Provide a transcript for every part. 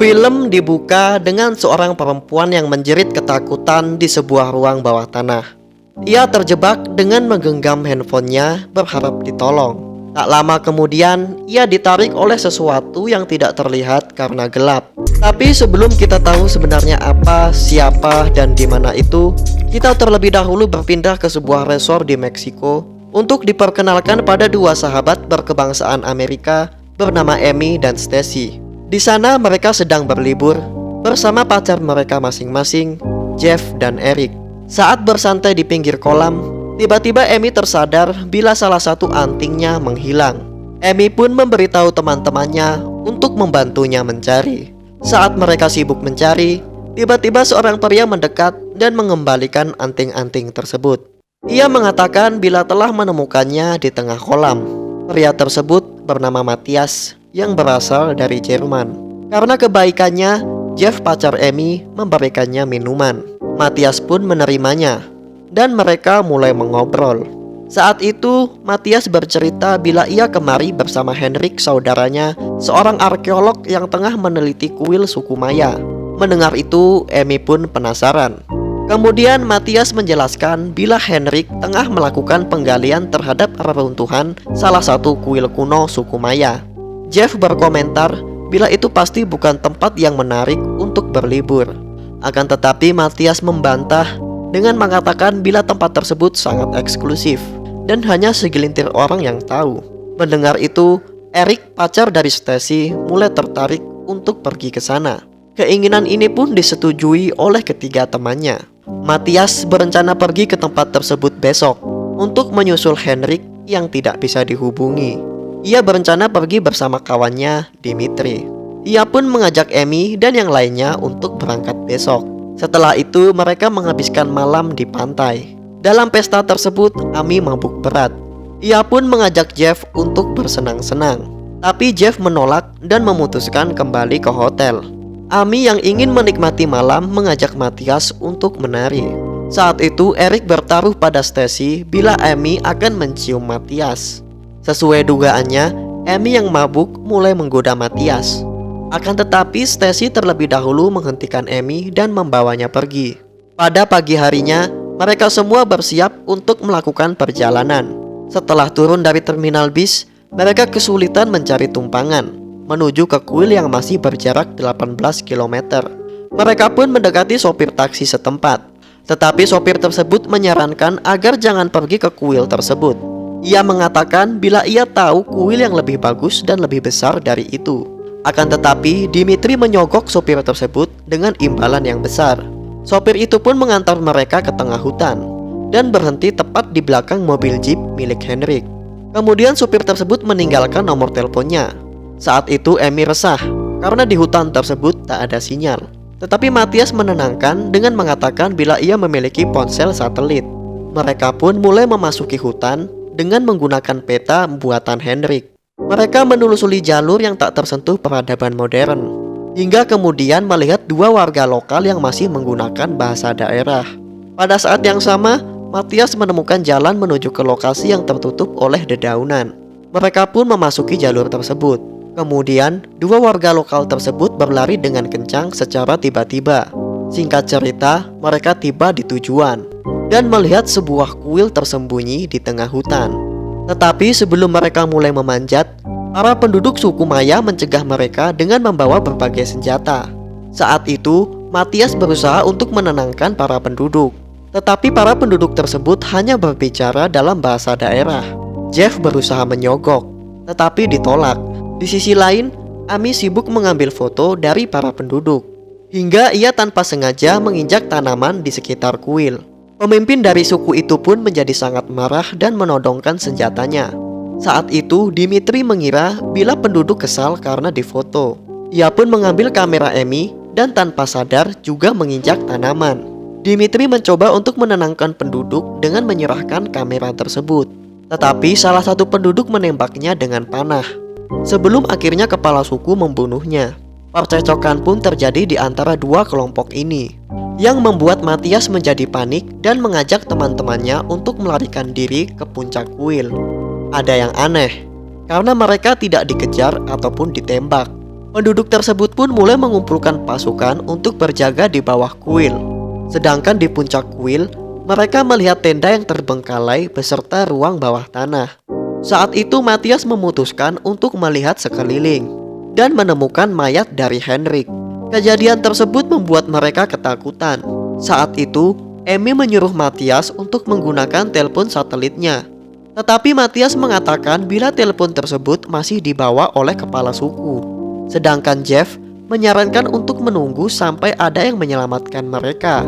Film dibuka dengan seorang perempuan yang menjerit ketakutan di sebuah ruang bawah tanah. Ia terjebak dengan menggenggam handphonenya berharap ditolong. Tak lama kemudian, ia ditarik oleh sesuatu yang tidak terlihat karena gelap. Tapi sebelum kita tahu sebenarnya apa, siapa, dan di mana itu, kita terlebih dahulu berpindah ke sebuah resort di Meksiko untuk diperkenalkan pada dua sahabat berkebangsaan Amerika bernama Amy dan Stacy. Di sana mereka sedang berlibur bersama pacar mereka masing-masing, Jeff dan Eric. Saat bersantai di pinggir kolam, tiba-tiba Amy tersadar bila salah satu antingnya menghilang. Amy pun memberitahu teman-temannya untuk membantunya mencari. Saat mereka sibuk mencari, tiba-tiba seorang pria mendekat dan mengembalikan anting-anting tersebut. Ia mengatakan bila telah menemukannya di tengah kolam. Pria tersebut bernama Matthias yang berasal dari Jerman. Karena kebaikannya, Jeff pacar Amy memberikannya minuman. Matthias pun menerimanya dan mereka mulai mengobrol. Saat itu, Matthias bercerita bila ia kemari bersama Henrik, saudaranya, seorang arkeolog yang tengah meneliti kuil suku Maya. Mendengar itu, Amy pun penasaran. Kemudian Matthias menjelaskan bila Henrik tengah melakukan penggalian terhadap reruntuhan salah satu kuil kuno suku Maya. Jeff berkomentar bila itu pasti bukan tempat yang menarik untuk berlibur. Akan tetapi Matthias membantah dengan mengatakan bila tempat tersebut sangat eksklusif dan hanya segelintir orang yang tahu. Mendengar itu, Eric, pacar dari Stacy, mulai tertarik untuk pergi ke sana. Keinginan ini pun disetujui oleh ketiga temannya. Matthias berencana pergi ke tempat tersebut besok untuk menyusul Henrik yang tidak bisa dihubungi. Ia berencana pergi bersama kawannya, Dimitri. Ia pun mengajak Amy dan yang lainnya untuk berangkat besok. Setelah itu, mereka menghabiskan malam di pantai. Dalam pesta tersebut, Amy mabuk berat. Ia pun mengajak Jeff untuk bersenang-senang. Tapi Jeff menolak dan memutuskan kembali ke hotel. Amy yang ingin menikmati malam mengajak Matthias untuk menari. Saat itu, Eric bertaruh pada Stacy bila Amy akan mencium Matthias. Sesuai dugaannya, Amy yang mabuk mulai menggoda Matthias. Akan tetapi Stacy terlebih dahulu menghentikan Amy dan membawanya pergi. Pada pagi harinya, mereka semua bersiap untuk melakukan perjalanan. Setelah turun dari terminal bis, mereka kesulitan mencari tumpangan menuju ke kuil yang masih berjarak 18 km. Mereka pun mendekati sopir taksi setempat. Tetapi sopir tersebut menyarankan agar jangan pergi ke kuil tersebut. Ia mengatakan bila ia tahu kuil yang lebih bagus dan lebih besar dari itu. Akan tetapi, Dimitri menyogok sopir tersebut dengan imbalan yang besar. Sopir itu pun mengantar mereka ke tengah hutan dan berhenti tepat di belakang mobil jeep milik Henrik. Kemudian sopir tersebut meninggalkan nomor teleponnya. Saat itu Amy resah karena di hutan tersebut tak ada sinyal. Tetapi Matthias menenangkan dengan mengatakan bila ia memiliki ponsel satelit. Mereka pun mulai memasuki hutan dengan menggunakan peta buatan Henrik. Mereka menelusuri jalur yang tak tersentuh peradaban modern, hingga kemudian melihat dua warga lokal yang masih menggunakan bahasa daerah. Pada saat yang sama, Matthias menemukan jalan menuju ke lokasi yang tertutup oleh dedaunan. Mereka pun memasuki jalur tersebut. Kemudian, dua warga lokal tersebut berlari dengan kencang secara tiba-tiba. Singkat cerita, mereka tiba di tujuan dan melihat sebuah kuil tersembunyi di tengah hutan. Tetapi sebelum mereka mulai memanjat, para penduduk suku Maya mencegah mereka dengan membawa berbagai senjata. Saat itu, Matthias berusaha untuk menenangkan para penduduk. Tetapi para penduduk tersebut hanya berbicara dalam bahasa daerah. Jeff berusaha menyogok, tetapi ditolak. Di sisi lain, Amy sibuk mengambil foto dari para penduduk, hingga ia tanpa sengaja menginjak tanaman di sekitar kuil. Pemimpin dari suku itu pun menjadi sangat marah dan menodongkan senjatanya. Saat itu, Dimitri mengira bila penduduk kesal karena difoto. Ia pun mengambil kamera Amy dan tanpa sadar juga menginjak tanaman. Dimitri mencoba untuk menenangkan penduduk dengan menyerahkan kamera tersebut. Tetapi salah satu penduduk menembaknya dengan panah. Sebelum akhirnya kepala suku membunuhnya. Percekcokan pun terjadi di antara dua kelompok ini, yang membuat Matthias menjadi panik dan mengajak teman-temannya untuk melarikan diri ke puncak kuil. Ada yang aneh, karena mereka tidak dikejar ataupun ditembak. Penduduk tersebut pun mulai mengumpulkan pasukan untuk berjaga di bawah kuil. Sedangkan di puncak kuil, mereka melihat tenda yang terbengkalai beserta ruang bawah tanah. Saat itu Matthias memutuskan untuk melihat sekeliling dan menemukan mayat dari Henrik. Kejadian tersebut membuat mereka ketakutan. Saat itu, Amy menyuruh Matthias untuk menggunakan telepon satelitnya. Tetapi Matthias mengatakan bila telepon tersebut masih dibawa oleh kepala suku. Sedangkan Jeff menyarankan untuk menunggu sampai ada yang menyelamatkan mereka.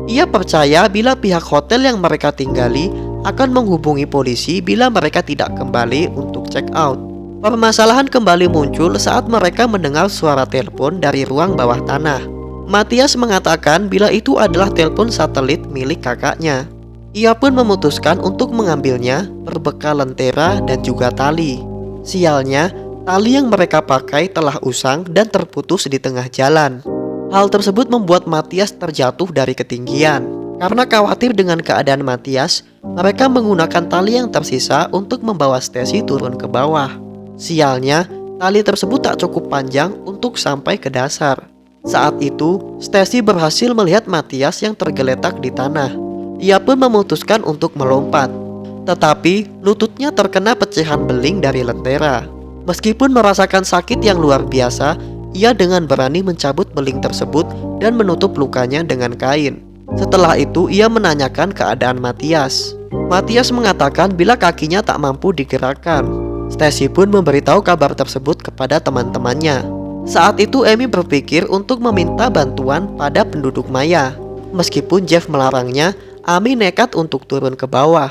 Ia percaya bila pihak hotel yang mereka tinggali akan menghubungi polisi bila mereka tidak kembali untuk check out. Permasalahan kembali muncul saat mereka mendengar suara telepon dari ruang bawah tanah. Matthias mengatakan bila itu adalah telepon satelit milik kakaknya. Ia pun memutuskan untuk mengambilnya berbekal lentera dan juga tali. Sialnya, tali yang mereka pakai telah usang dan terputus di tengah jalan. Hal tersebut membuat Matthias terjatuh dari ketinggian. Karena khawatir dengan keadaan Matthias, mereka menggunakan tali yang tersisa untuk membawa Stacy turun ke bawah. Sialnya, tali tersebut tak cukup panjang untuk sampai ke dasar. Saat itu, Stacy berhasil melihat Matthias yang tergeletak di tanah. Ia pun memutuskan untuk melompat. Tetapi, lututnya terkena pecahan beling dari lentera. Meskipun merasakan sakit yang luar biasa, ia dengan berani mencabut beling tersebut dan menutup lukanya dengan kain. Setelah itu, ia menanyakan keadaan Matthias. Matthias mengatakan bila kakinya tak mampu digerakkan. Stacy pun memberitahu kabar tersebut kepada teman-temannya. Saat itu, Amy berpikir untuk meminta bantuan pada penduduk Maya. Meskipun Jeff melarangnya, Amy nekat untuk turun ke bawah.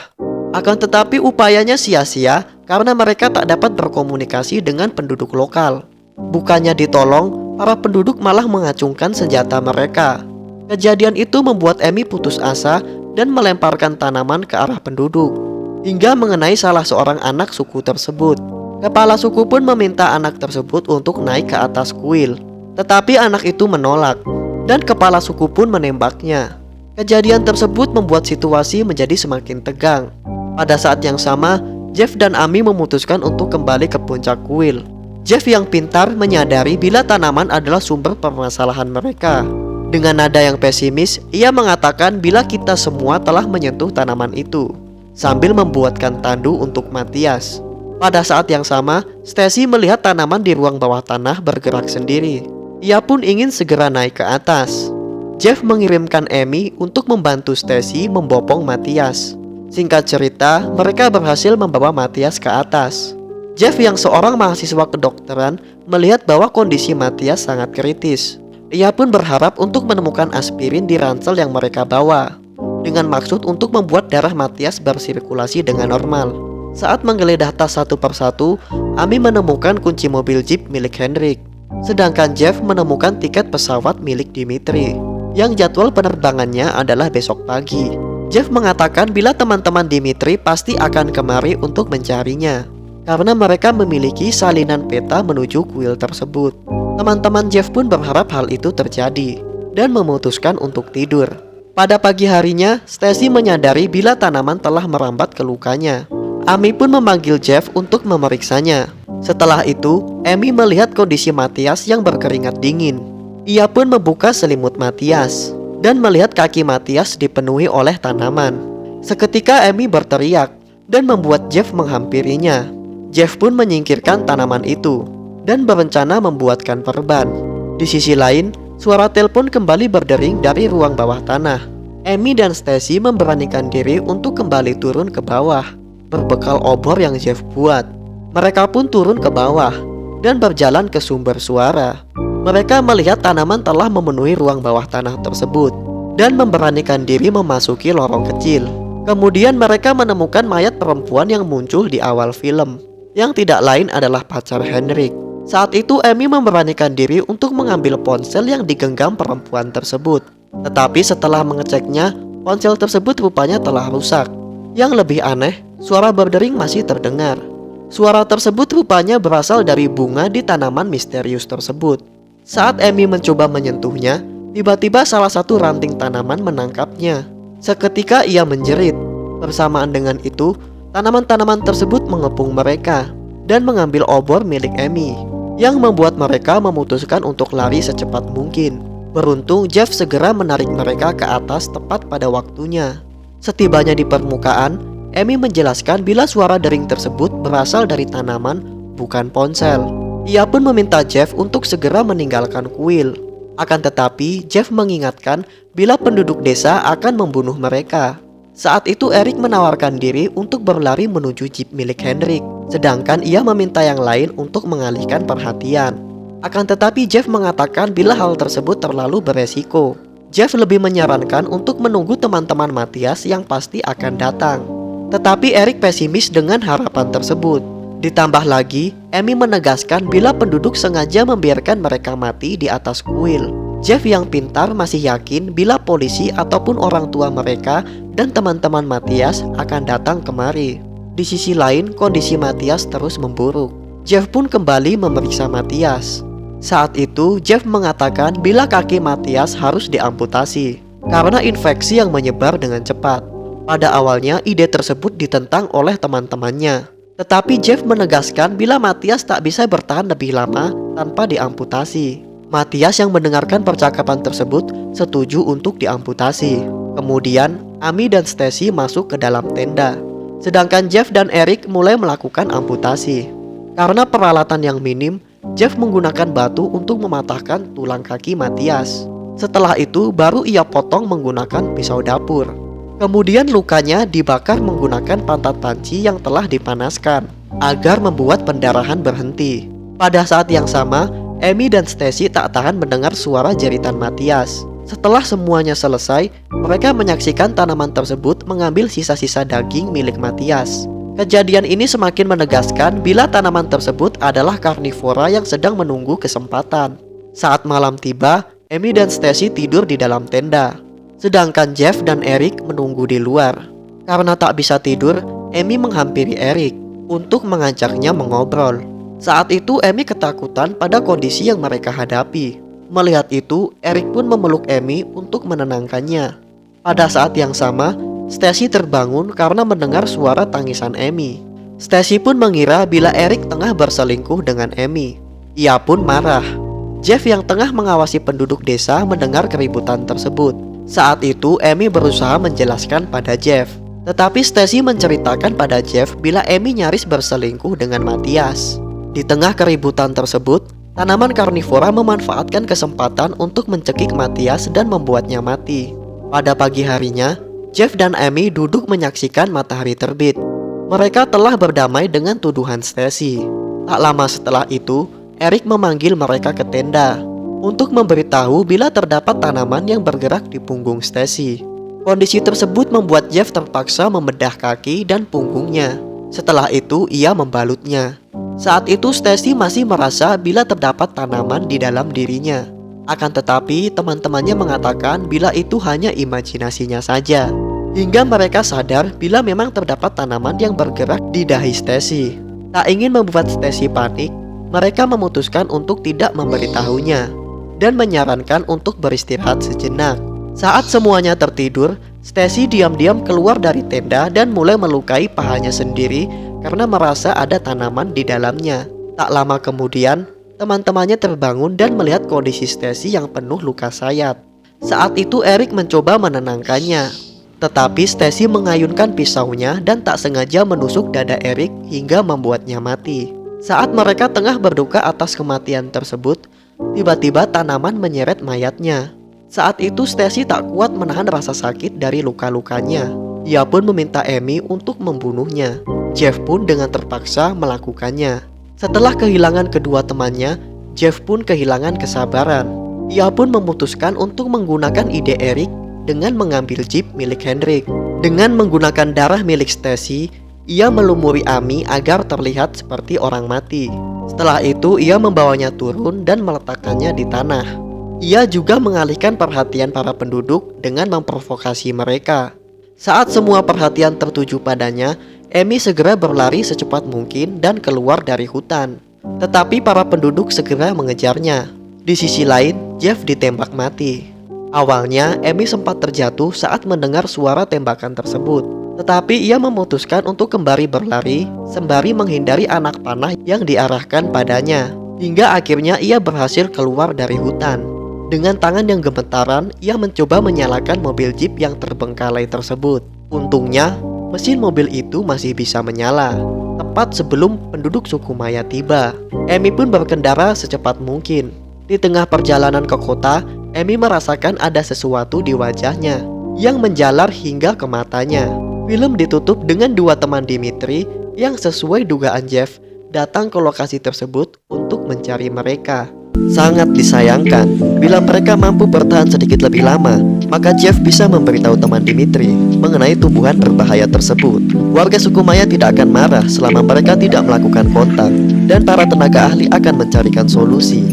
Akan tetapi upayanya sia-sia karena mereka tak dapat berkomunikasi dengan penduduk lokal. Bukannya ditolong, para penduduk malah mengacungkan senjata mereka. Kejadian itu membuat Amy putus asa dan melemparkan tanaman ke arah penduduk, hingga mengenai salah seorang anak suku tersebut. Kepala suku pun meminta anak tersebut untuk naik ke atas kuil. Tetapi anak itu menolak, dan kepala suku pun menembaknya. Kejadian tersebut membuat situasi menjadi semakin tegang. Pada saat yang sama, Jeff dan Amy memutuskan untuk kembali ke puncak kuil. Jeff yang pintar menyadari bila tanaman adalah sumber permasalahan mereka. Dengan nada yang pesimis, ia mengatakan bila kita semua telah menyentuh tanaman itu, sambil membuatkan tandu untuk Matthias. Pada saat yang sama, Stacy melihat tanaman di ruang bawah tanah bergerak sendiri. Ia pun ingin segera naik ke atas. Jeff mengirimkan Amy untuk membantu Stacy membopong Matthias. Singkat cerita, mereka berhasil membawa Matthias ke atas. Jeff yang seorang mahasiswa kedokteran melihat bahwa kondisi Matthias sangat kritis. Ia pun berharap untuk menemukan aspirin di ransel yang mereka bawa, dengan maksud untuk membuat darah Matthias bersirkulasi dengan normal. Saat menggeledah tas satu persatu, Amy menemukan kunci mobil jeep milik Henrik. Sedangkan Jeff menemukan tiket pesawat milik Dimitri, yang jadwal penerbangannya adalah besok pagi. Jeff mengatakan bila teman-teman Dimitri pasti akan kemari untuk mencarinya, karena mereka memiliki salinan peta menuju kuil tersebut. Teman-teman Jeff pun berharap hal itu terjadi, dan memutuskan untuk tidur. Pada pagi harinya, Stacy menyadari bila tanaman telah merambat ke lukanya. Amy pun memanggil Jeff untuk memeriksanya. Setelah itu, Amy melihat kondisi Matthias yang berkeringat dingin. Ia pun membuka selimut Matthias dan melihat kaki Matthias dipenuhi oleh tanaman. Seketika Amy berteriak dan membuat Jeff menghampirinya. Jeff pun menyingkirkan tanaman itu dan berencana membuatkan perban. Di sisi lain, suara telepon kembali berdering dari ruang bawah tanah. Amy dan Stacy memberanikan diri untuk kembali turun ke bawah, berbekal obor yang Jeff buat. Mereka pun turun ke bawah dan berjalan ke sumber suara. Mereka melihat tanaman telah memenuhi ruang bawah tanah tersebut dan memberanikan diri memasuki lorong kecil. Kemudian mereka menemukan mayat perempuan yang muncul di awal film, yang tidak lain adalah pacar Henrik. Saat itu Amy memberanikan diri untuk mengambil ponsel yang digenggam perempuan tersebut. Tetapi setelah mengeceknya, ponsel tersebut rupanya telah rusak. Yang lebih aneh, suara berdering masih terdengar. Suara tersebut rupanya berasal dari bunga di tanaman misterius tersebut. Saat Amy mencoba menyentuhnya, tiba-tiba salah satu ranting tanaman menangkapnya. Seketika ia menjerit. Bersamaan dengan itu, tanaman-tanaman tersebut mengepung mereka dan mengambil obor milik Amy. yang membuat mereka memutuskan untuk lari secepat mungkin. Beruntung Jeff segera menarik mereka ke atas tepat pada waktunya. Setibanya di permukaan, Amy menjelaskan bila suara dering tersebut berasal dari tanaman, bukan ponsel. Ia pun meminta Jeff untuk segera meninggalkan kuil. Akan tetapi, Jeff mengingatkan bila penduduk desa akan membunuh mereka. Saat itu Eric menawarkan diri untuk berlari menuju jeep milik Hendrik, sedangkan ia meminta yang lain untuk mengalihkan perhatian. Akan tetapi Jeff mengatakan bila hal tersebut terlalu beresiko. Jeff lebih menyarankan untuk menunggu teman-teman Matthias yang pasti akan datang. Tetapi Eric pesimis dengan harapan tersebut. Ditambah lagi, Amy menegaskan bila penduduk sengaja membiarkan mereka mati di atas kuil. Jeff yang pintar masih yakin bila polisi ataupun orang tua mereka dan teman-teman Matthias akan datang kemari. Di sisi lain, kondisi Matthias terus memburuk. Jeff pun kembali memeriksa Matthias. Saat itu, Jeff mengatakan bila kaki Matthias harus diamputasi karena infeksi yang menyebar dengan cepat. Pada awalnya, ide tersebut ditentang oleh teman-temannya. Tetapi Jeff menegaskan bila Matthias tak bisa bertahan lebih lama tanpa diamputasi. Matthias yang mendengarkan percakapan tersebut setuju untuk diamputasi. Kemudian, Amy dan Stacy masuk ke dalam tenda. Sedangkan Jeff dan Eric mulai melakukan amputasi. Karena peralatan yang minim, Jeff menggunakan batu untuk mematahkan tulang kaki Matthias. Setelah itu, baru ia potong menggunakan pisau dapur. Kemudian lukanya dibakar menggunakan pantat panci yang telah dipanaskan agar membuat pendarahan berhenti. Pada saat yang sama, Amy dan Stacy tak tahan mendengar suara jeritan Matthias. Setelah semuanya selesai, mereka menyaksikan tanaman tersebut mengambil sisa-sisa daging milik Matthias. Kejadian ini semakin menegaskan bila tanaman tersebut adalah karnivora yang sedang menunggu kesempatan. Saat malam tiba, Amy dan Stacy tidur di dalam tenda. Sedangkan Jeff dan Eric menunggu di luar. Karena tak bisa tidur, Amy menghampiri Eric untuk mengajaknya mengobrol. Saat itu Amy ketakutan pada kondisi yang mereka hadapi. Melihat itu, Eric pun memeluk Amy untuk menenangkannya. Pada saat yang sama, Stacy terbangun karena mendengar suara tangisan Amy. Stacy pun mengira bila Eric tengah berselingkuh dengan Amy. Ia pun marah. Jeff yang tengah mengawasi penduduk desa mendengar keributan tersebut. Saat itu Amy berusaha menjelaskan pada Jeff. Tetapi Stacy menceritakan pada Jeff bila Amy nyaris berselingkuh dengan Matthias. Di tengah keributan tersebut, tanaman karnivora memanfaatkan kesempatan untuk mencekik Matthias dan membuatnya mati. Pada pagi harinya, Jeff dan Amy duduk menyaksikan matahari terbit. Mereka telah berdamai dengan tuduhan Stacy. Tak lama setelah itu, Eric memanggil mereka ke tenda untuk memberitahu bila terdapat tanaman yang bergerak di punggung Stacy. Kondisi tersebut membuat Jeff terpaksa membedah kaki dan punggungnya. Setelah itu, ia membalutnya. Saat itu Stacy masih merasa bila terdapat tanaman di dalam dirinya. Akan tetapi teman-temannya mengatakan bila itu hanya imajinasinya saja. Hingga mereka sadar bila memang terdapat tanaman yang bergerak di dahi Stacy. Tak ingin membuat Stacy panik, mereka memutuskan untuk tidak memberitahunya dan menyarankan untuk beristirahat sejenak. Saat semuanya tertidur, Stacy diam-diam keluar dari tenda dan mulai melukai pahanya sendiri karena merasa ada tanaman di dalamnya. Tak lama kemudian, teman-temannya terbangun dan melihat kondisi Stacy yang penuh luka sayat. Saat itu Eric mencoba menenangkannya. Tetapi Stacy mengayunkan pisaunya dan tak sengaja menusuk dada Eric hingga membuatnya mati. Saat mereka tengah berduka atas kematian tersebut, tiba-tiba tanaman menyeret mayatnya. Saat itu Stacy tak kuat menahan rasa sakit dari luka-lukanya. Ia pun meminta Amy untuk membunuhnya. Jeff pun dengan terpaksa melakukannya. Setelah kehilangan kedua temannya, Jeff pun kehilangan kesabaran. Ia pun memutuskan untuk menggunakan ide Eric dengan mengambil jeep milik Hendrik. Dengan menggunakan darah milik Stacy, ia melumuri Amy agar terlihat seperti orang mati. Setelah itu, ia membawanya turun dan meletakkannya di tanah. Ia juga mengalihkan perhatian para penduduk dengan memprovokasi mereka. Saat semua perhatian tertuju padanya, Amy segera berlari secepat mungkin dan keluar dari hutan. Tetapi para penduduk segera mengejarnya. Di sisi lain, Jeff ditembak mati. Awalnya, Amy sempat terjatuh saat mendengar suara tembakan tersebut. Tetapi ia memutuskan untuk kembali berlari sembari menghindari anak panah yang diarahkan padanya. hingga akhirnya ia berhasil keluar dari hutan. Dengan tangan yang gemetaran, ia mencoba menyalakan mobil jeep yang terbengkalai tersebut. Untungnya, mesin mobil itu masih bisa menyala, tepat sebelum penduduk suku Maya tiba. Amy pun berkendara secepat mungkin. Di tengah perjalanan ke kota, Amy merasakan ada sesuatu di wajahnya yang menjalar hingga ke matanya. Film ditutup dengan dua teman Dimitri yang sesuai dugaan Jeff datang ke lokasi tersebut untuk mencari mereka. Sangat disayangkan, bila mereka mampu bertahan sedikit lebih lama, maka Jeff bisa memberitahu teman Dimitri mengenai tumbuhan berbahaya tersebut. Warga suku Maya tidak akan marah selama mereka tidak melakukan kontak, dan para tenaga ahli akan mencarikan solusi.